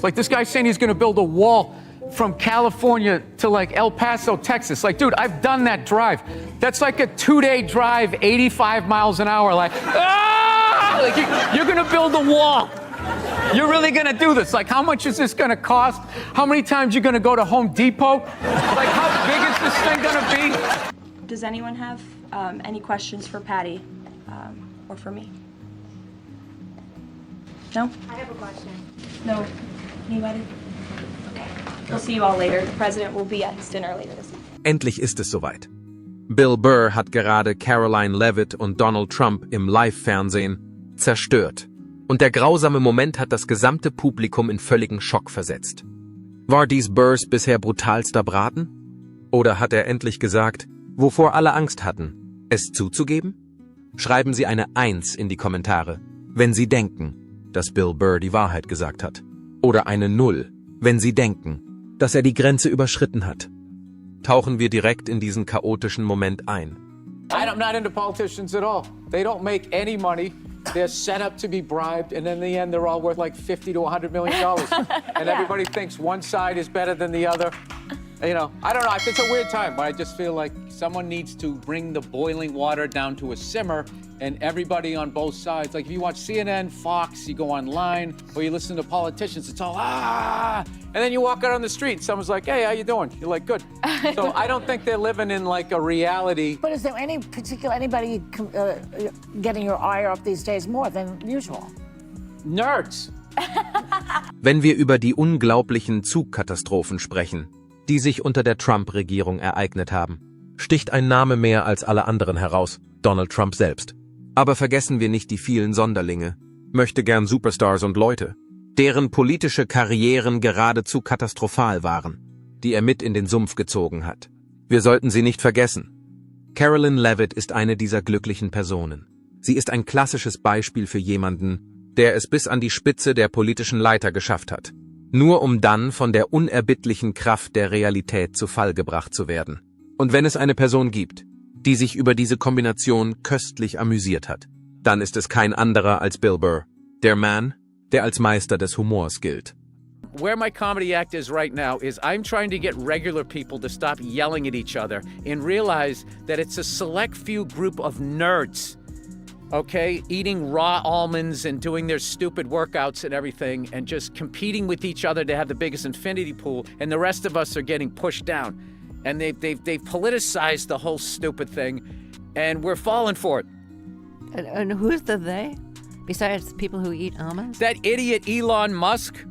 Like this guy's saying he's going to build a wall from California to like El Paso, Texas. Like, dude, I've done that drive. That's like a 2-day drive, 85 miles an hour. Like, ah! Like you're going to build a wall. You're really going to do this. Like, how much is this going to cost? How many times you going to go to Home Depot? Like, how big is this thing going to be? Does anyone have any questions for Patty or for me? No? I have a question. No? Anybody? Okay. We'll see you all later. The president will be at his dinner later this evening. Endlich ist es soweit. Bill Burr hat gerade Caroline Leavitt und Donald Trump im Live-Fernsehen zerstört. Und der grausame Moment hat das gesamte Publikum in völligen Schock versetzt. War dies Burrs bisher brutalster Braten? Oder hat er endlich gesagt, wovor alle Angst hatten, es zuzugeben? Schreiben Sie eine 1 in die Kommentare, wenn Sie denken, dass Bill Burr die Wahrheit gesagt hat. Oder eine 0, wenn Sie denken, dass er die Grenze überschritten hat. Tauchen wir direkt in diesen chaotischen Moment ein. I'm not into politicians at all. They don't make any money. They're set up to be bribed, and in the end, they're all worth like $50 to $100 million. And everybody thinks one side is better than the other. You know, I don't know. It's a weird time, but I just feel like someone needs to bring the boiling water down to a simmer, and everybody on both sides. Like if you watch CNN, Fox, you go online, or you listen to politicians, it's all and then you walk out on the street, and someone's like, "Hey, how you doing?" You're like, "Good." So I don't think they're living in like a reality. But is there anybody getting your ire up these days more than usual? Nerds. Wenn wir über die unglaublichen Zugkatastrophen sprechen, die sich unter der Trump-Regierung ereignet haben, sticht ein Name mehr als alle anderen heraus, Donald Trump selbst. Aber vergessen wir nicht die vielen Sonderlinge, möchtegern Superstars und Leute, deren politische Karrieren geradezu katastrophal waren, die er mit in den Sumpf gezogen hat. Wir sollten sie nicht vergessen. Caroline Leavitt ist eine dieser glücklichen Personen. Sie ist ein klassisches Beispiel für jemanden, der es bis an die Spitze der politischen Leiter geschafft hat, nur um dann von der unerbittlichen Kraft der Realität zu Fall gebracht zu werden. Und wenn es eine Person gibt, die sich über diese Kombination köstlich amüsiert hat, dann ist es kein anderer als Bill Burr, der Mann, der als Meister des Humors gilt. Where my comedy act is right now is I'm trying to get regular people to stop yelling at each other and realize that it's a select few group of nerds, okay, eating raw almonds and doing their stupid workouts and everything and just competing with each other to have the biggest infinity pool, and the rest of us are getting pushed down. And they've politicized the whole stupid thing, and we're falling for it. And who's the they? Besides people who eat almonds? That idiot Elon Musk.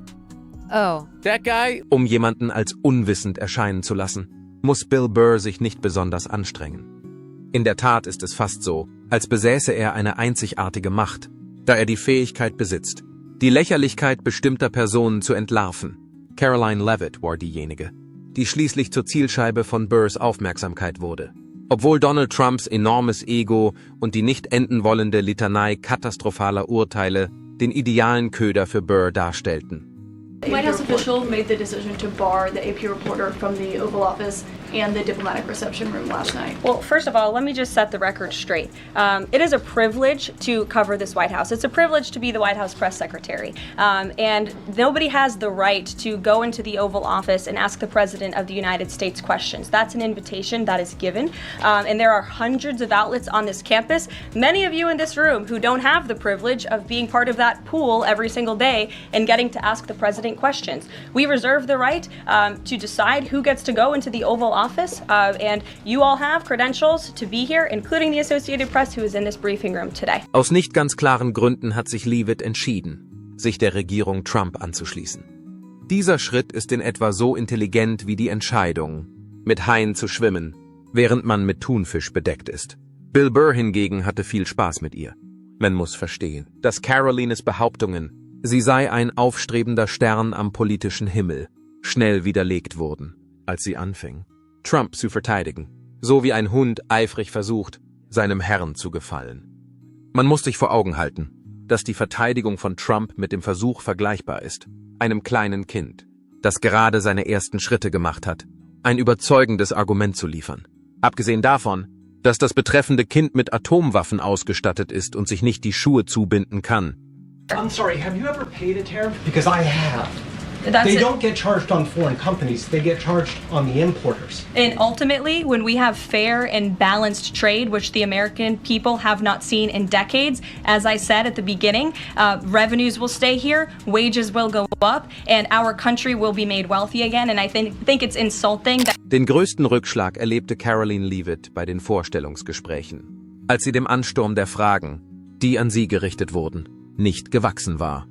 Oh. That guy. Um jemanden als unwissend erscheinen zu lassen, muss Bill Burr sich nicht besonders anstrengen. In der Tat ist es fast so, als besäße er eine einzigartige Macht, da er die Fähigkeit besitzt, die Lächerlichkeit bestimmter Personen zu entlarven. Caroline Leavitt war diejenige, die schließlich zur Zielscheibe von Burrs Aufmerksamkeit wurde. Obwohl Donald Trumps enormes Ego und die nicht enden wollende Litanei katastrophaler Urteile den idealen Köder für Burr darstellten. The White House official made the decision to bar the AP reporter from the Oval Office and the diplomatic reception room last night. Well, first of all, let me just set the record straight. It is a privilege to cover this White House. It's a privilege to be the White House press secretary. And nobody has the right to go into the Oval Office and ask the President of the United States questions. That's an invitation that is given. And there are hundreds of outlets on this campus, many of you in this room who don't have the privilege of being part of that pool every single day and getting to ask the President questions. We reserve the right to decide who gets to go into the Oval Office, and you all have credentials to be here, including the Associated Press, who is in this briefing room today. Aus nicht ganz klaren Gründen hat sich Leavitt entschieden, sich der Regierung Trump anzuschließen. Dieser Schritt ist in etwa so intelligent wie die Entscheidung, mit Haien zu schwimmen, während man mit Thunfisch bedeckt ist. Bill Burr hingegen hatte viel Spaß mit ihr. Man muss verstehen, dass Carolines Behauptungen, sie sei ein aufstrebender Stern am politischen Himmel, schnell widerlegt wurden, als sie anfing, Trump zu verteidigen, so wie ein Hund eifrig versucht, seinem Herrn zu gefallen. Man muss sich vor Augen halten, dass die Verteidigung von Trump mit dem Versuch vergleichbar ist, einem kleinen Kind, das gerade seine ersten Schritte gemacht hat, ein überzeugendes Argument zu liefern. Abgesehen davon, dass das betreffende Kind mit Atomwaffen ausgestattet ist und sich nicht die Schuhe zubinden kann. I'm sorry, have you ever paid a tariff? Because I have. They don't get charged on foreign companies, they get charged on the importers. And ultimately, when we have fair and balanced trade, which the American people have not seen in decades, as I said at the beginning, revenues will stay here, wages will go up, and our country will be made wealthy again. And I think it's insulting that Den größten Rückschlag erlebte Caroline Leavitt bei den Vorstellungsgesprächen, als sie dem Ansturm der Fragen, die an sie gerichtet wurden, nicht gewachsen war.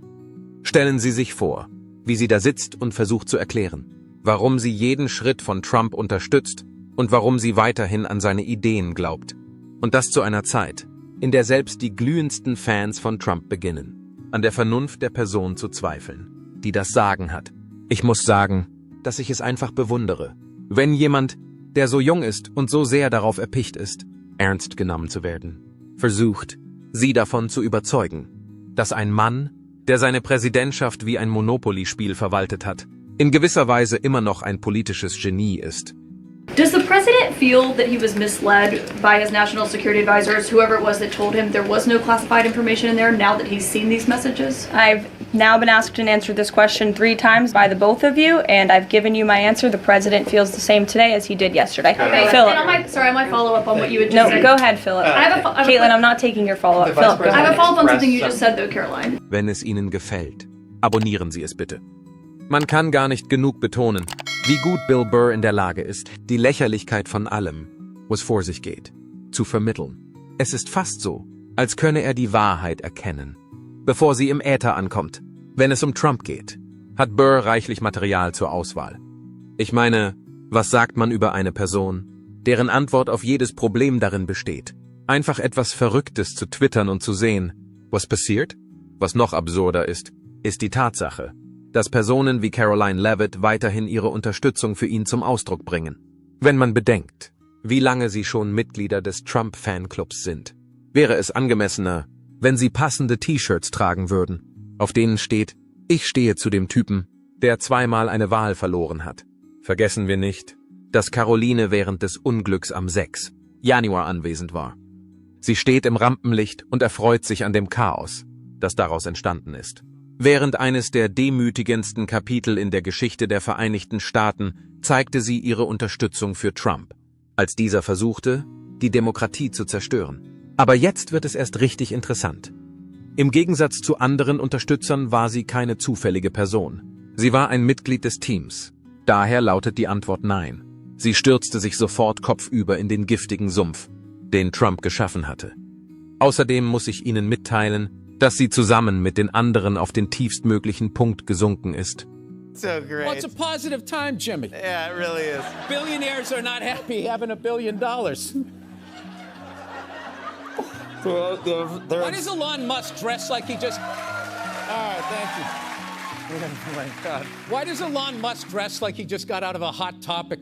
Stellen Sie sich vor, wie sie da sitzt und versucht zu erklären, warum sie jeden Schritt von Trump unterstützt und warum sie weiterhin an seine Ideen glaubt. Und das zu einer Zeit, in der selbst die glühendsten Fans von Trump beginnen, an der Vernunft der Person zu zweifeln, die das Sagen hat. Ich muss sagen, dass ich es einfach bewundere, wenn jemand, der so jung ist und so sehr darauf erpicht ist, ernst genommen zu werden, versucht, sie davon zu überzeugen, dass ein Mann, der seine Präsidentschaft wie ein Monopoly-Spiel verwaltet hat, in gewisser Weise immer noch ein politisches Genie ist. Does the president feel that he was misled by his national security advisors, whoever it was that told him there was no classified information in there, now that he's seen these messages? I've now been asked and answered this question 3 times by the both of you, and I've given you my answer. The president feels the same today as he did yesterday. Okay, Philip. and I might follow up on what you had just No, said. go ahead, Philip. Caitlin, I'm not taking your follow-up. Philip, go I have a ahead. follow-up on something you just said, though, Caroline. Wenn es Ihnen gefällt, abonnieren Sie es bitte. Man kann gar nicht genug betonen, wie gut Bill Burr in der Lage ist, die Lächerlichkeit von allem, was vor sich geht, zu vermitteln. Es ist fast so, als könne er die Wahrheit erkennen, bevor sie im Äther ankommt. Wenn es um Trump geht, hat Burr reichlich Material zur Auswahl. Ich meine, was sagt man über eine Person, deren Antwort auf jedes Problem darin besteht, einfach etwas Verrücktes zu twittern und zu sehen, was passiert? Was noch absurder ist die Tatsache, dass Personen wie Caroline Leavitt weiterhin ihre Unterstützung für ihn zum Ausdruck bringen. Wenn man bedenkt, wie lange sie schon Mitglieder des Trump-Fanclubs sind, wäre es angemessener, wenn sie passende T-Shirts tragen würden, auf denen steht, ich stehe zu dem Typen, der 2-mal eine Wahl verloren hat. Vergessen wir nicht, dass Caroline während des Unglücks am 6. Januar anwesend war. Sie steht im Rampenlicht und erfreut sich an dem Chaos, das daraus entstanden ist. Während eines der demütigendsten Kapitel in der Geschichte der Vereinigten Staaten zeigte sie ihre Unterstützung für Trump, als dieser versuchte, die Demokratie zu zerstören. Aber jetzt wird es erst richtig interessant. Im Gegensatz zu anderen Unterstützern war sie keine zufällige Person. Sie war ein Mitglied des Teams. Daher lautet die Antwort nein. Sie stürzte sich sofort kopfüber in den giftigen Sumpf, den Trump geschaffen hatte. Außerdem muss ich Ihnen mitteilen, dass sie zusammen mit den anderen auf den tiefstmöglichen Punkt gesunken ist. So great. Well, it's a positive time, Jimmy. Yeah, it really is. Billionaires are not happy having $1 billion. Why does Elon Musk dress like he just... All right, thank you. Oh my God. Why does Elon Musk dress like he just got out of a hot topic?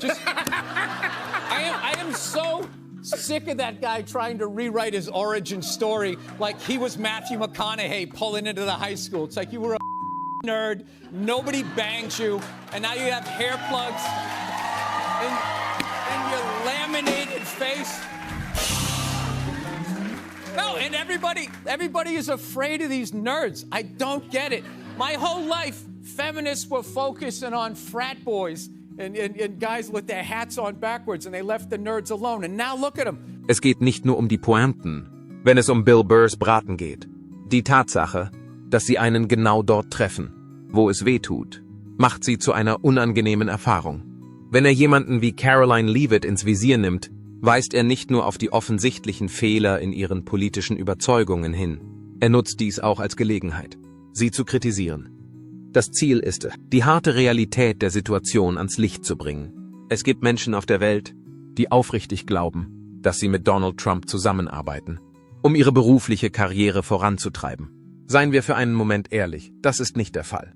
Just, I am so sick of that guy trying to rewrite his origin story like he was Matthew McConaughey pulling into the high school. It's like you were a nerd, nobody banged you, and now you have hair plugs and your laminated face. No, and everybody is afraid of these nerds. I don't get it. My whole life, feminists were focusing on frat boys and guys with their hats on backwards, and they left the nerds alone. And now look at them. Es geht nicht nur um die Pointen, wenn es um Bill Burrs Braten geht. Die Tatsache, dass sie einen genau dort treffen, wo es weh tut, macht sie zu einer unangenehmen Erfahrung. Wenn er jemanden wie Caroline Leavitt ins Visier nimmt, weist er nicht nur auf die offensichtlichen Fehler in ihren politischen Überzeugungen hin. Er nutzt dies auch als Gelegenheit, sie zu kritisieren. Das Ziel ist es, die harte Realität der Situation ans Licht zu bringen. Es gibt Menschen auf der Welt, die aufrichtig glauben, dass sie mit Donald Trump zusammenarbeiten, um ihre berufliche Karriere voranzutreiben. Seien wir für einen Moment ehrlich, das ist nicht der Fall.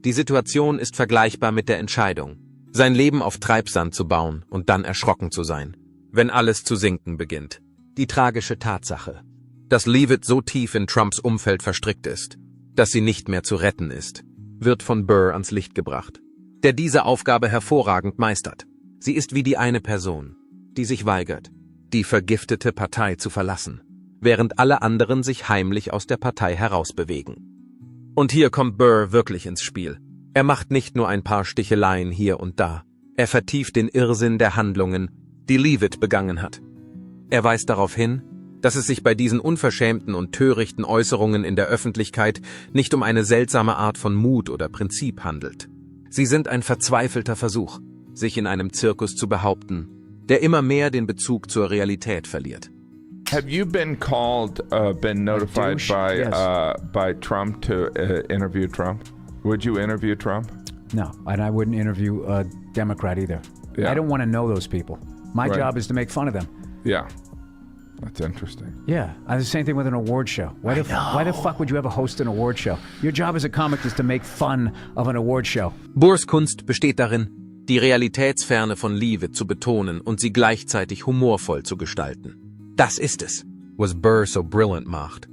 Die Situation ist vergleichbar mit der Entscheidung, sein Leben auf Treibsand zu bauen und dann erschrocken zu sein, wenn alles zu sinken beginnt. Die tragische Tatsache, dass Leavitt so tief in Trumps Umfeld verstrickt ist, dass sie nicht mehr zu retten ist, wird von Burr ans Licht gebracht, der diese Aufgabe hervorragend meistert. Sie ist wie die eine Person, die sich weigert, die vergiftete Partei zu verlassen, während alle anderen sich heimlich aus der Partei herausbewegen. Und hier kommt Burr wirklich ins Spiel. Er macht nicht nur ein paar Sticheleien hier und da. Er vertieft den Irrsinn der Handlungen, die Leavitt begangen hat. Er weist darauf hin, dass es sich bei diesen unverschämten und törichten Äußerungen in der Öffentlichkeit nicht um eine seltsame Art von Mut oder Prinzip handelt. Sie sind ein verzweifelter Versuch, sich in einem Zirkus zu behaupten, der immer mehr den Bezug zur Realität verliert. Have you been notified by Trump to interview Trump? Would you interview Trump? No, and I wouldn't interview a Democrat either. Yeah. I don't want to know those people. My Right. job is to make fun of them. Yeah. That's interesting. Yeah, the same thing with an award show. Why the fuck would you ever host an award show? Your job as a comic is to make fun of an award show. Burrs Kunst besteht darin, die Realitätsferne von Leavitt zu betonen und sie gleichzeitig humorvoll zu gestalten. Das ist es, was Burr so brillant macht.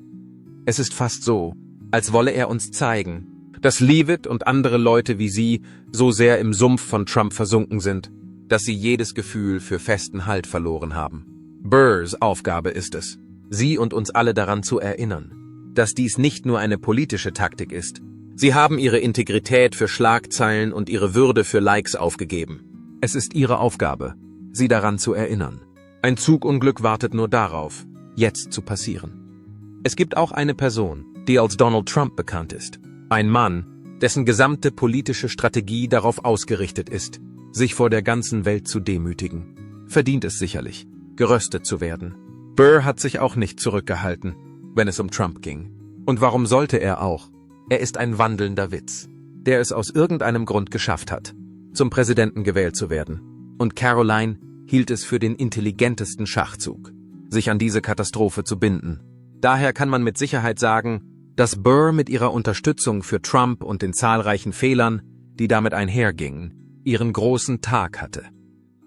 Es ist fast so, als wolle er uns zeigen, dass Leavitt und andere Leute wie sie so sehr im Sumpf von Trump versunken sind, dass sie jedes Gefühl für festen Halt verloren haben. Burrs Aufgabe ist es, sie und uns alle daran zu erinnern, dass dies nicht nur eine politische Taktik ist. Sie haben ihre Integrität für Schlagzeilen und ihre Würde für Likes aufgegeben. Es ist ihre Aufgabe, sie daran zu erinnern. Ein Zugunglück wartet nur darauf, jetzt zu passieren. Es gibt auch eine Person, die als Donald Trump bekannt ist. Ein Mann, dessen gesamte politische Strategie darauf ausgerichtet ist, sich vor der ganzen Welt zu demütigen. Verdient es sicherlich, geröstet zu werden. Burr hat sich auch nicht zurückgehalten, wenn es um Trump ging. Und warum sollte er auch? Er ist ein wandelnder Witz, der es aus irgendeinem Grund geschafft hat, zum Präsidenten gewählt zu werden. Und Caroline hielt es für den intelligentesten Schachzug, sich an diese Katastrophe zu binden. Daher kann man mit Sicherheit sagen, dass Burr mit ihrer Unterstützung für Trump und den zahlreichen Fehlern, die damit einhergingen, ihren großen Tag hatte.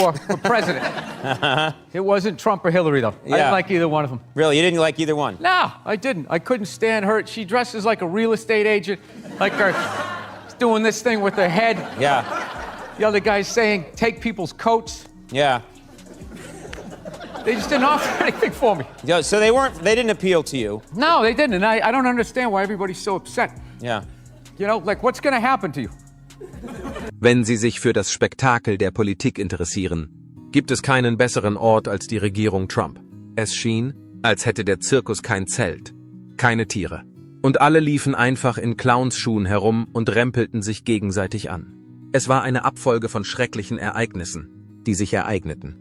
For president. It wasn't Trump or Hillary, though. I didn't like either one of them. Really? You didn't like either one? No, I didn't. I couldn't stand her. She dresses like a real estate agent, like her doing this thing with her head. Yeah. The other guy's saying, take people's coats. Yeah. They just didn't offer anything for me. Yeah, so they didn't appeal to you. No, they didn't. And I don't understand why everybody's so upset. Yeah. You know, like, what's going to happen to you? Wenn Sie sich für das Spektakel der Politik interessieren, gibt es keinen besseren Ort als die Regierung Trump. Es schien, als hätte der Zirkus kein Zelt, keine Tiere. Und alle liefen einfach in Clownsschuhen herum und rempelten sich gegenseitig an. Es war eine Abfolge von schrecklichen Ereignissen, die sich ereigneten.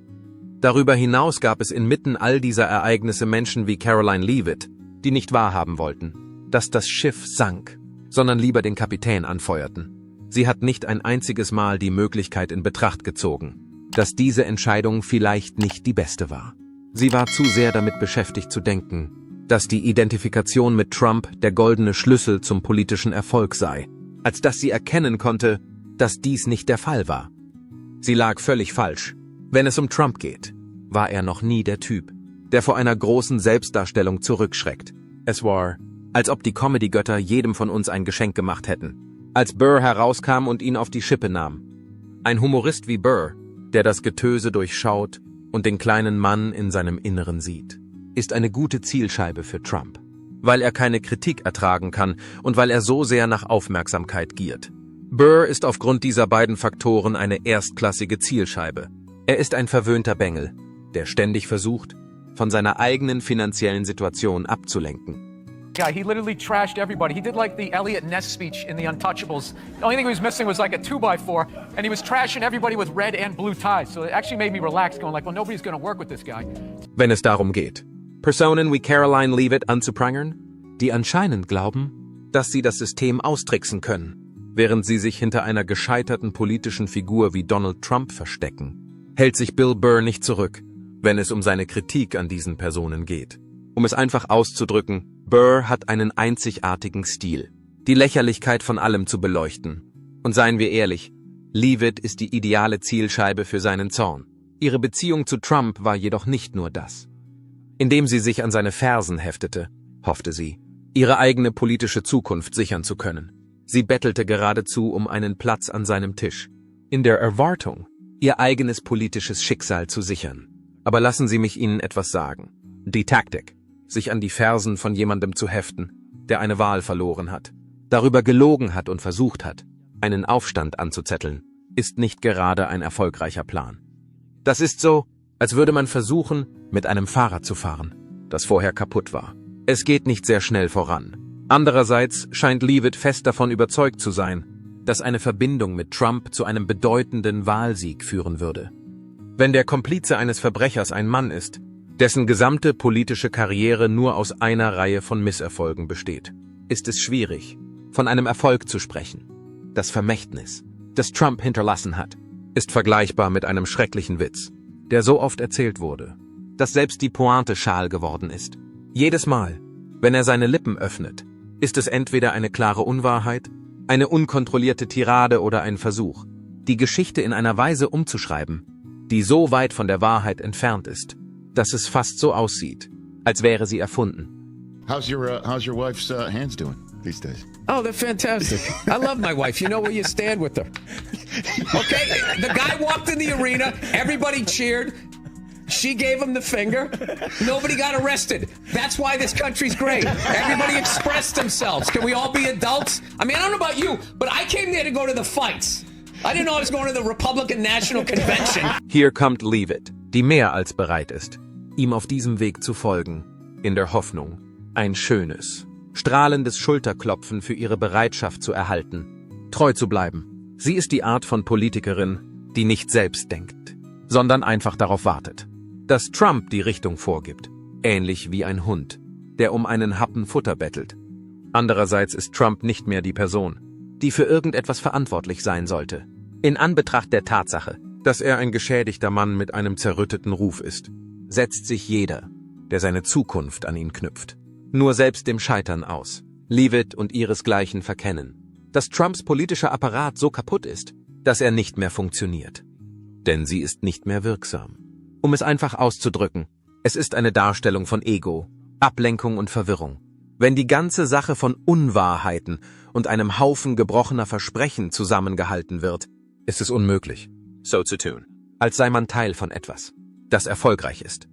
Darüber hinaus gab es inmitten all dieser Ereignisse Menschen wie Caroline Leavitt, die nicht wahrhaben wollten, dass das Schiff sank, sondern lieber den Kapitän anfeuerten. Sie hat nicht ein einziges Mal die Möglichkeit in Betracht gezogen, dass diese Entscheidung vielleicht nicht die beste war. Sie war zu sehr damit beschäftigt zu denken, dass die Identifikation mit Trump der goldene Schlüssel zum politischen Erfolg sei, als dass sie erkennen konnte, dass dies nicht der Fall war. Sie lag völlig falsch. Wenn es um Trump geht, war er noch nie der Typ, der vor einer großen Selbstdarstellung zurückschreckt. Es war, als ob die Comedy-Götter jedem von uns ein Geschenk gemacht hätten, als Burr herauskam und ihn auf die Schippe nahm. Ein Humorist wie Burr, der das Getöse durchschaut und den kleinen Mann in seinem Inneren sieht, ist eine gute Zielscheibe für Trump, weil er keine Kritik ertragen kann und weil er so sehr nach Aufmerksamkeit giert. Burr ist aufgrund dieser beiden Faktoren eine erstklassige Zielscheibe. Er ist ein verwöhnter Bengel, der ständig versucht, von seiner eigenen finanziellen Situation abzulenken. Yeah, he literally trashed everybody. He did like the Elliot Ness speech in The Untouchables. The only thing he was missing was like a 2x4, and he was trashing everybody with red and blue ties. So it actually made me relax, going like, well, nobody's going to work with this guy. Wenn es darum geht, Personen wie Caroline Leavitt anzuprangern, die anscheinend glauben, dass sie das System austricksen können, während sie sich hinter einer gescheiterten politischen Figur wie Donald Trump verstecken, hält sich Bill Burr nicht zurück, wenn es um seine Kritik an diesen Personen geht. Um es einfach auszudrücken, Burr hat einen einzigartigen Stil, die Lächerlichkeit von allem zu beleuchten. Und seien wir ehrlich, Leavitt ist die ideale Zielscheibe für seinen Zorn. Ihre Beziehung zu Trump war jedoch nicht nur das. Indem sie sich an seine Fersen heftete, hoffte sie, ihre eigene politische Zukunft sichern zu können. Sie bettelte geradezu um einen Platz an seinem Tisch, in der Erwartung, ihr eigenes politisches Schicksal zu sichern. Aber lassen Sie mich Ihnen etwas sagen. Die Taktik, sich an die Fersen von jemandem zu heften, der eine Wahl verloren hat, darüber gelogen hat und versucht hat, einen Aufstand anzuzetteln, ist nicht gerade ein erfolgreicher Plan. Das ist so, als würde man versuchen, mit einem Fahrrad zu fahren, das vorher kaputt war. Es geht nicht sehr schnell voran. Andererseits scheint Leavitt fest davon überzeugt zu sein, dass eine Verbindung mit Trump zu einem bedeutenden Wahlsieg führen würde. Wenn der Komplize eines Verbrechers ein Mann ist, dessen gesamte politische Karriere nur aus einer Reihe von Misserfolgen besteht, ist es schwierig, von einem Erfolg zu sprechen. Das Vermächtnis, das Trump hinterlassen hat, ist vergleichbar mit einem schrecklichen Witz, der so oft erzählt wurde, dass selbst die Pointe schal geworden ist. Jedes Mal, wenn er seine Lippen öffnet, ist es entweder eine klare Unwahrheit, eine unkontrollierte Tirade oder ein Versuch, die Geschichte in einer Weise umzuschreiben, die so weit von der Wahrheit entfernt ist, dass es fast so aussieht, als wäre sie erfunden. How's your wife's hands doing these days? Oh, they're fantastic. I love my wife. You know where you stand with her. Okay? The guy walked in the arena. Everybody cheered. She gave him the finger. Nobody got arrested. That's why this country's great. Everybody expressed themselves. Can we all be adults? I mean, I don't know about you, but I came there to go to the fights. I didn't know I was going to the Republican National Convention. Hier kommt Leavitt, die mehr als bereit ist, ihm auf diesem Weg zu folgen, in der Hoffnung, ein schönes, strahlendes Schulterklopfen für ihre Bereitschaft zu erhalten, treu zu bleiben. Sie ist die Art von Politikerin, die nicht selbst denkt, sondern einfach darauf wartet, dass Trump die Richtung vorgibt, ähnlich wie ein Hund, der um einen Happen Futter bettelt. Andererseits ist Trump nicht mehr die Person, die für irgendetwas verantwortlich sein sollte, in Anbetracht der Tatsache, dass er ein geschädigter Mann mit einem zerrütteten Ruf ist, setzt sich jeder, der seine Zukunft an ihn knüpft, nur selbst dem Scheitern aus. Leavitt und ihresgleichen verkennen, dass Trumps politischer Apparat so kaputt ist, dass er nicht mehr funktioniert. Denn sie ist nicht mehr wirksam. Um es einfach auszudrücken, es ist eine Darstellung von Ego, Ablenkung und Verwirrung. Wenn die ganze Sache von Unwahrheiten und einem Haufen gebrochener Versprechen zusammengehalten wird, ist es unmöglich, so zu tun, als sei man Teil von etwas, das erfolgreich ist.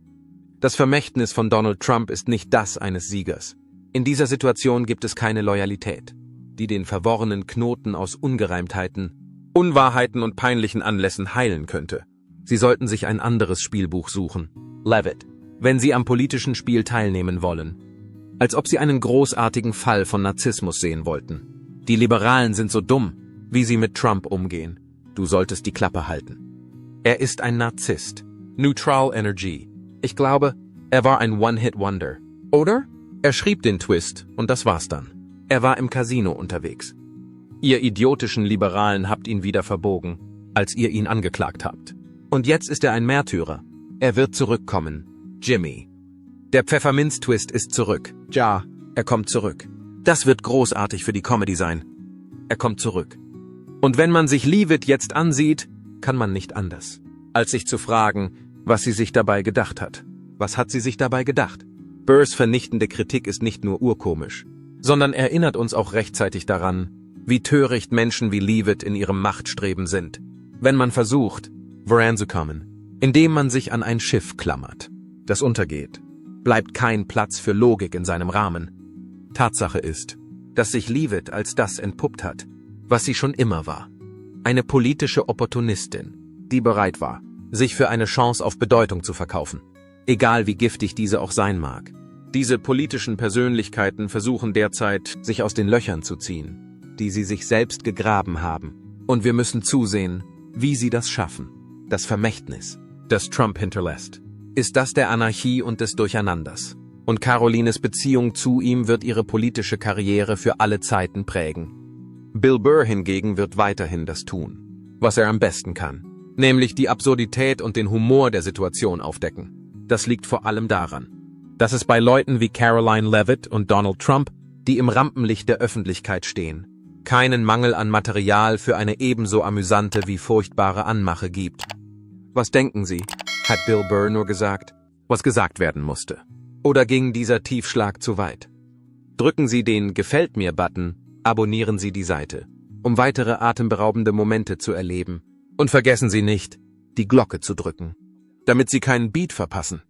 Das Vermächtnis von Donald Trump ist nicht das eines Siegers. In dieser Situation gibt es keine Loyalität, die den verworrenen Knoten aus Ungereimtheiten, Unwahrheiten und peinlichen Anlässen heilen könnte. Sie sollten sich ein anderes Spielbuch suchen. Leavitt, wenn Sie am politischen Spiel teilnehmen wollen. Als ob Sie einen großartigen Fall von Narzissmus sehen wollten. Die Liberalen sind so dumm, wie sie mit Trump umgehen. Du solltest die Klappe halten. Er ist ein Narzisst. Neutral Energy. Ich glaube, er war ein One-Hit-Wonder. Oder? Er schrieb den Twist und das war's dann. Er war im Casino unterwegs. Ihr idiotischen Liberalen habt ihn wieder verbogen, als ihr ihn angeklagt habt. Und jetzt ist er ein Märtyrer. Er wird zurückkommen. Jimmy. Der Pfefferminz-Twist ist zurück. Ja, er kommt zurück. Das wird großartig für die Comedy sein. Er kommt zurück. Und wenn man sich Leavitt jetzt ansieht, kann man nicht anders, als sich zu fragen, was sie sich dabei gedacht hat. Was hat sie sich dabei gedacht? Burrs vernichtende Kritik ist nicht nur urkomisch, sondern erinnert uns auch rechtzeitig daran, wie töricht Menschen wie Leavitt in ihrem Machtstreben sind, wenn man versucht, voranzukommen, indem man sich an ein Schiff klammert, das untergeht, bleibt kein Platz für Logik in seinem Rahmen. Tatsache ist, dass sich Leavitt als das entpuppt hat, was sie schon immer war. Eine politische Opportunistin, die bereit war, sich für eine Chance auf Bedeutung zu verkaufen, egal wie giftig diese auch sein mag. Diese politischen Persönlichkeiten versuchen derzeit, sich aus den Löchern zu ziehen, die sie sich selbst gegraben haben. Und wir müssen zusehen, wie sie das schaffen. Das Vermächtnis, das Trump hinterlässt, ist das der Anarchie und des Durcheinanders. Und Carolines Beziehung zu ihm wird ihre politische Karriere für alle Zeiten prägen. Bill Burr hingegen wird weiterhin das tun, was er am besten kann, nämlich die Absurdität und den Humor der Situation aufdecken. Das liegt vor allem daran, dass es bei Leuten wie Caroline Leavitt und Donald Trump, die im Rampenlicht der Öffentlichkeit stehen, keinen Mangel an Material für eine ebenso amüsante wie furchtbare Anmache gibt. Was denken Sie? Hat Bill Burr nur gesagt, was gesagt werden musste? Oder ging dieser Tiefschlag zu weit? Drücken Sie den Gefällt mir-Button, abonnieren Sie die Seite, um weitere atemberaubende Momente zu erleben. Und vergessen Sie nicht, die Glocke zu drücken, damit Sie keinen Beat verpassen.